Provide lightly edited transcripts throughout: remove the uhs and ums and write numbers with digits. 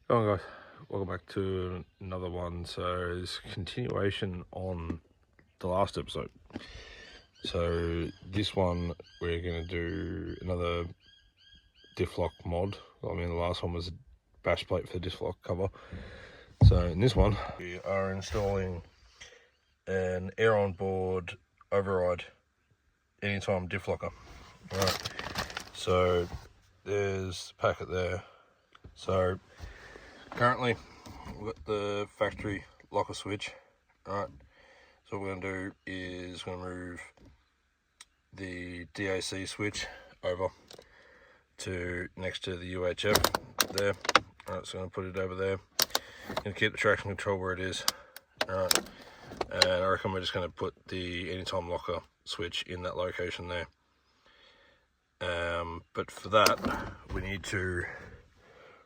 Hello guys, welcome back to another one. So it's continuation on the last episode. So this one we're going to do another diff lock mod. I mean the last one was a bash plate for the diff lock cover. So in this one we are installing an air on board override anytime diff locker. Alright, so there's the packet there. So currently we've got the factory locker switch. Alright, so what we're going to do is going to move the DAC switch over to next to the UHF there. Alright, so I'm going to put it over there. Going to keep the traction control where it is. Alright, and I reckon we're just going to put the anytime locker switch in that location there. But for that we need to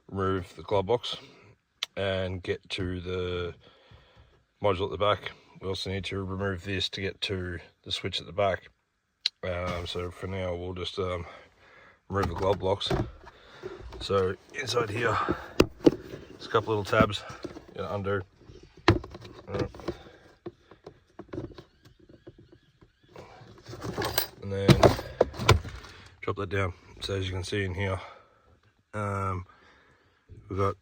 remove the glove box and get to the module at the back. We also need to remove this to get to the switch at the back. So for now we'll just remove the glove blocks. So inside here there's a couple little tabs you undo. And then drop that down. So as you can see in here, we've got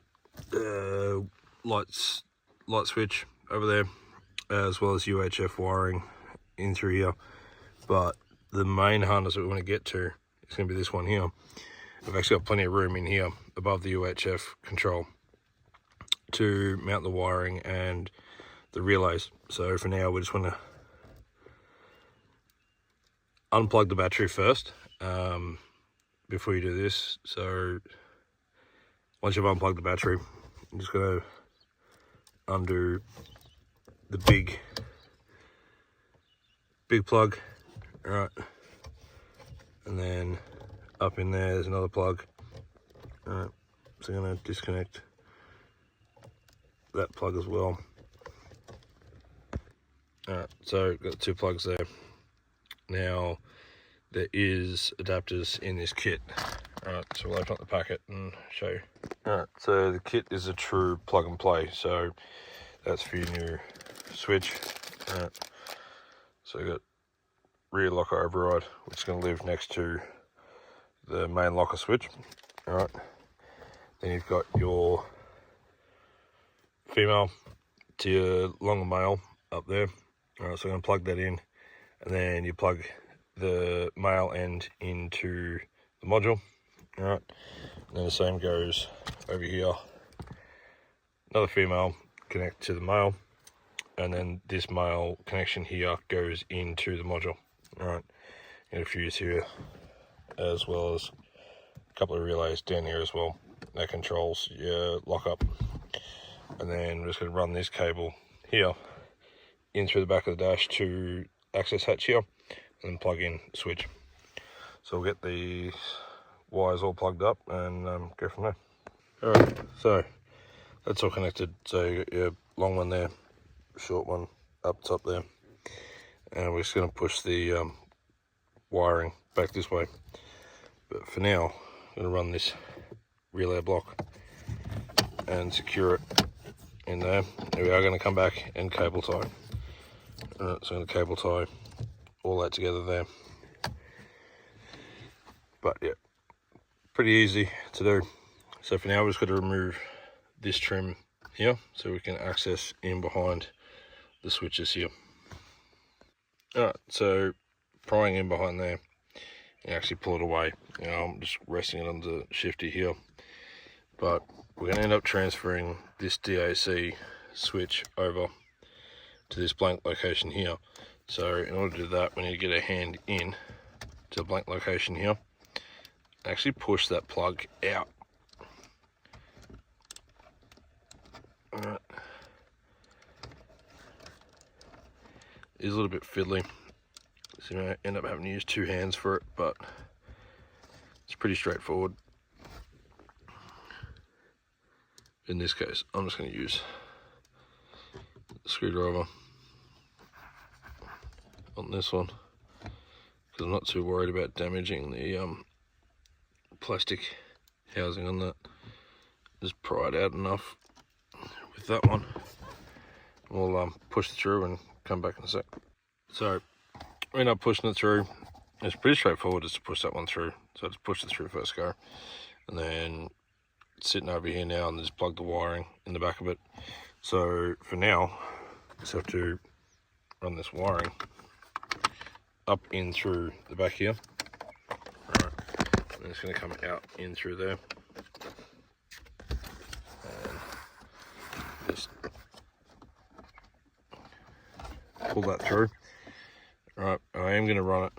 light switch over there, as well as UHF wiring in through here. But the main harness that we want to get to is going to be this one here. We've actually got plenty of room in here above the UHF control to mount the wiring and the relays. So for now we just want to unplug the battery first before you do this. So once you've unplugged the battery, I'm just going to undo the big plug. Alright, and then up in there's another plug. Alright, so I'm going to disconnect that plug as well. Alright, so got 2 plugs there. Now there is adapters in this kit. Alright, so we'll open up the packet and show you. Alright, so the kit is a true plug and play. So that's for your new switch. Alright, so we've got rear locker override, which is going to live next to the main locker switch. Alright, then you've got your female to your longer male up there. Alright, so I'm going to plug that in, and then you plug the male end into the module. Alright, and then the same goes over here. Another female connect to the male, and then this male connection here goes into the module. Alright, and a fuse here, as well as a couple of relays down here as well. That controls your lockup. And then we're just going to run this cable here in through the back of the dash to access hatch here, and then plug in switch. So we'll get the wires all plugged up and go from there. Alright, so that's all connected. So you got your long one there, short one up top there, and we're just going to push the wiring back this way. But for now I'm going to run this relay block and secure it in there. And we are going to come back and cable tie. Alright, so I'm going to cable tie all that together there. But yeah, pretty easy to do. So for now we're just going to remove this trim here so we can access in behind the switches here. Alright, so prying in behind there, you actually pull it away. You know, I'm just resting it on the shifty here. But we're going to end up transferring this DAC switch over to this blank location here. So in order to do that, we need to get a hand in to the blank location here. Actually push that plug out. Alright. It's a little bit fiddly, so you may end up having to use 2 hands for it, but it's pretty straightforward. In this case, I'm just going to use the screwdriver on this one, because I'm not too worried about damaging the plastic housing on that. just pry it out enough with that one. We'll push it through and come back in a sec. So we end up pushing it through. It's pretty straightforward just to push that one through. So just push it through first go, and then sitting over here now and just plug the wiring in the back of it. So for now, just have to run this wiring up in through the back here. Alright, and it's going to come out in through there. And just pull that through. Right, I am going to run it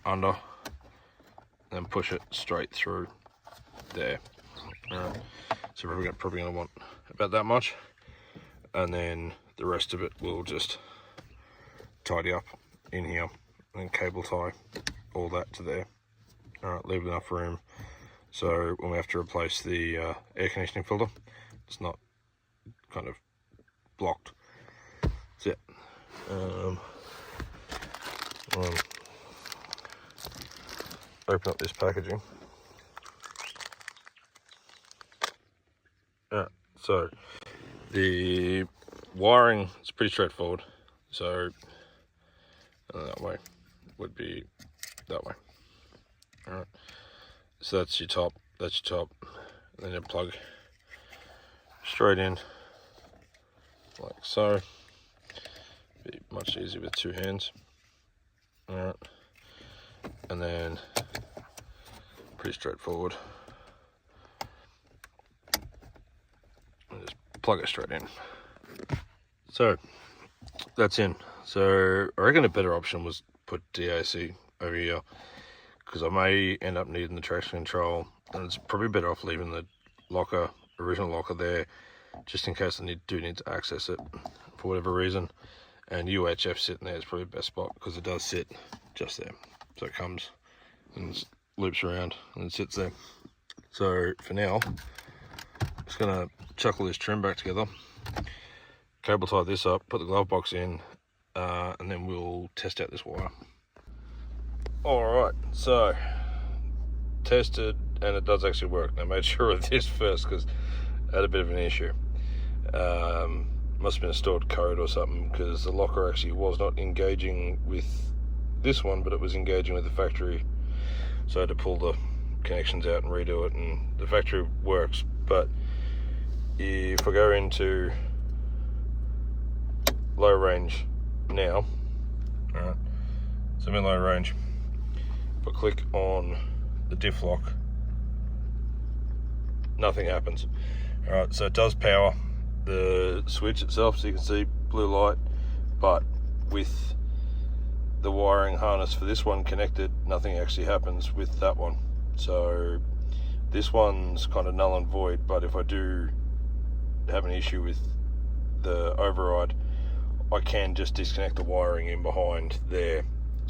under and push it straight through there. Alright, so we're probably going to want about that much, and then the rest of it we'll just tidy up in here and cable tie all that to there. Alright, leave enough room so when we have to replace the air conditioning filter, it's not kind of blocked. That's it. Open up this packaging. So the wiring is pretty straightforward. So that way would be that way. Alright, so that's your top, and then you plug straight in like so. Be much easier with two hands. Alright, and then pretty straightforward. And just plug it straight in. So that's in. So I reckon a better option was put DAC over here, because I may end up needing the traction control, and it's probably better off leaving the locker, original locker there, just in case I do need to access it for whatever reason. And UHF sitting there is probably the best spot, because it does sit just there. So it comes and loops around and it sits there. So for now, I'm just gonna chuck all this trim back together, cable tie this up, put the glove box in, and then we'll test out this wire. Alright, so tested, and it does actually work. I made sure of this first because I had a bit of an issue. Must have been a stored code or something, because the locker actually was not engaging with this one, but it was engaging with the factory. So I had to pull the connections out and redo it, and the factory works. But if I go into low range now, alright, so I'm in low range. If I click on the diff lock, nothing happens. Alright, so it does power the switch itself, so you can see blue light, but with the wiring harness for this one connected, nothing actually happens with that one. So this one's kind of null and void, but if I do have an issue with the override, I can just disconnect the wiring in behind there,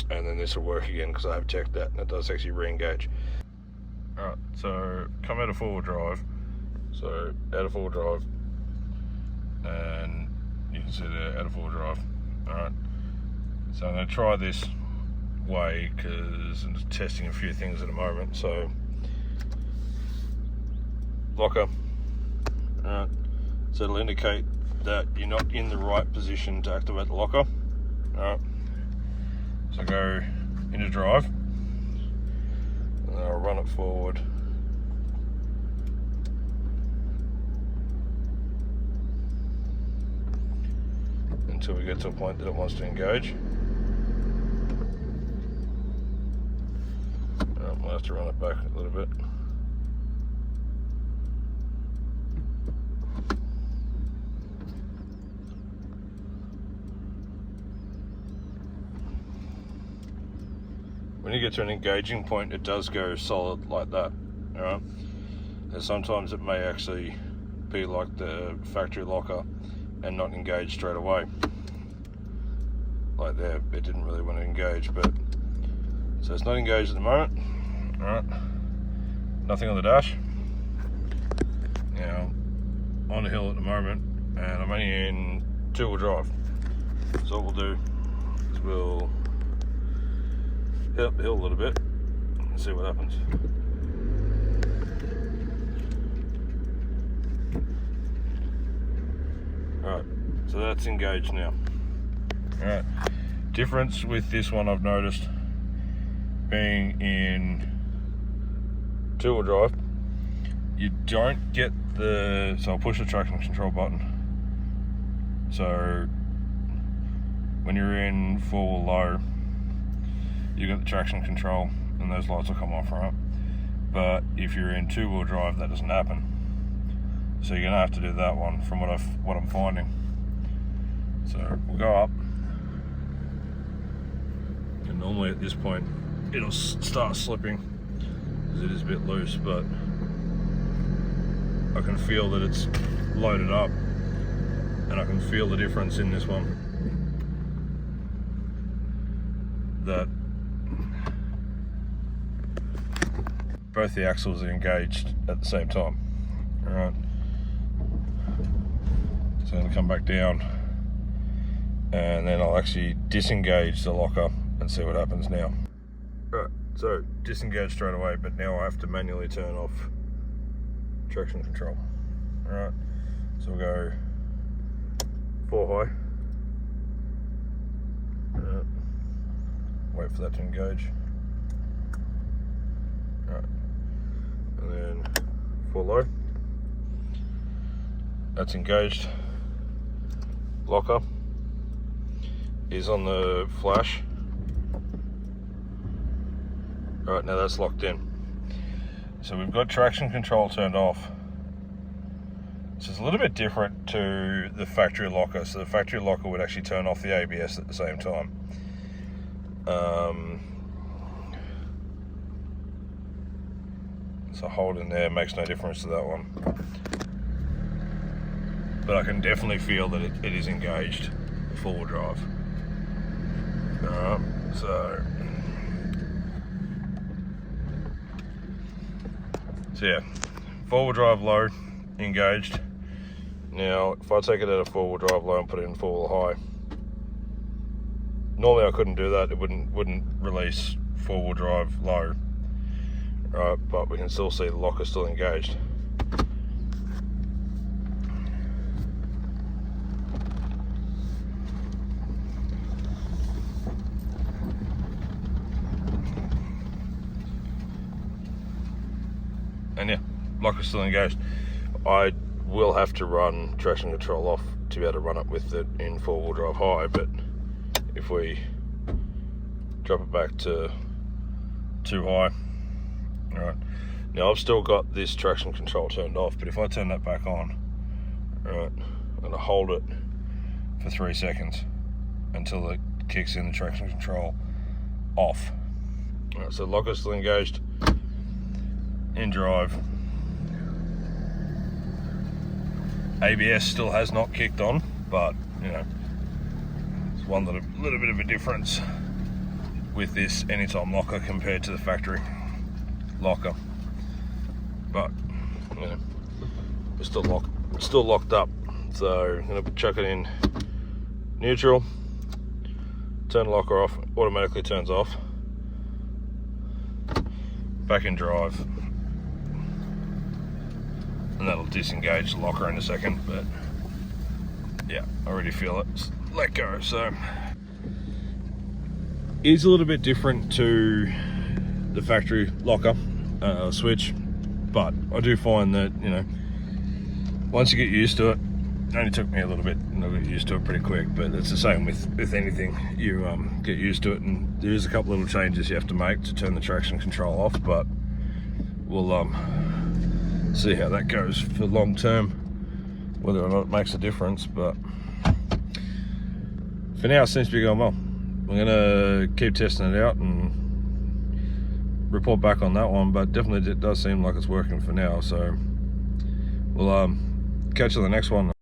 and then this will work again, because I have checked that and it does actually re-engage. Alright, so come out of four-wheel drive, so out of four-wheel drive, and you can see there, out of four-wheel drive. Alright, so I'm going to try this way because I'm just testing a few things at the moment. So locker, alright, so it'll indicate that you're not in the right position to activate the locker. Alright, so go into drive, and then I'll run it forward. Until we get to a point that it wants to engage. We'll have to run it back a little bit. When you get to an engaging point, it does go solid like that. Alright, and sometimes it may actually be like the factory locker and not engage straight away. Like there, it didn't really want to engage, but so it's not engaged at the moment. Alright, nothing on the dash. Now, on the hill at the moment, and I'm only in two-wheel drive. So what we'll do is we'll hit up the hill a little bit and see what happens. So that's engaged now. All right, difference with this one I've noticed being in two-wheel drive, you don't get the, so I'll push the traction control button. So when you're in four-wheel low, you got the traction control and those lights will come off, right? But if you're in two-wheel drive, that doesn't happen. So you're gonna have to do that one from what I'm finding. So we'll go up. And normally at this point, it'll start slipping because it is a bit loose, but I can feel that it's loaded up and I can feel the difference in this one. That both the axles are engaged at the same time. All right. So I'm going to come back down and then I'll actually disengage the locker and see what happens now. Right, so disengage straight away, but now I have to manually turn off traction control. All right, so we'll go 4 high. All right. Wait for that to engage. All right, and then 4 low. That's engaged. Locker is on the flash. All right, now that's locked in. So we've got traction control turned off. So it's a little bit different to the factory locker. So the factory locker would actually turn off the ABS at the same time. So hold in there makes no difference to that one. But I can definitely feel that it is engaged four-wheel drive. So yeah, four-wheel drive low, engaged. Now, if I take it out of four-wheel drive low and put it in four-wheel high, normally I couldn't do that. It wouldn't release four-wheel drive low, right? But we can still see the locker still engaged. And yeah, locker's still engaged. I will have to run traction control off to be able to run it with it in four-wheel drive high, but if we drop it back to too high, all right. Now I've still got this traction control turned off, but if I turn that back on, all right, I'm gonna hold it for 3 seconds until it kicks in the traction control off. All right, so locker's still engaged. In drive. ABS still has not kicked on, but you know, it's one that a little bit of a difference with this anytime locker compared to the factory locker. But you know, it's still locked up. So I'm gonna chuck it in neutral, turn the locker off, automatically turns off. Back in drive. And that'll disengage the locker in a second, but yeah, I already feel it. Just let go. So it's a little bit different to the factory locker switch, but I do find that, you know, once you get used to it, it only took me a little bit and I got used to it pretty quick, but it's the same with anything. You get used to it, and there is a couple little changes you have to make to turn the traction control off, but we'll see how that goes for long term, whether or not it makes a difference. But for now it seems to be going well. I'm gonna keep testing it out and report back on that one, but definitely it does seem like it's working for now. So we'll catch you on the next one.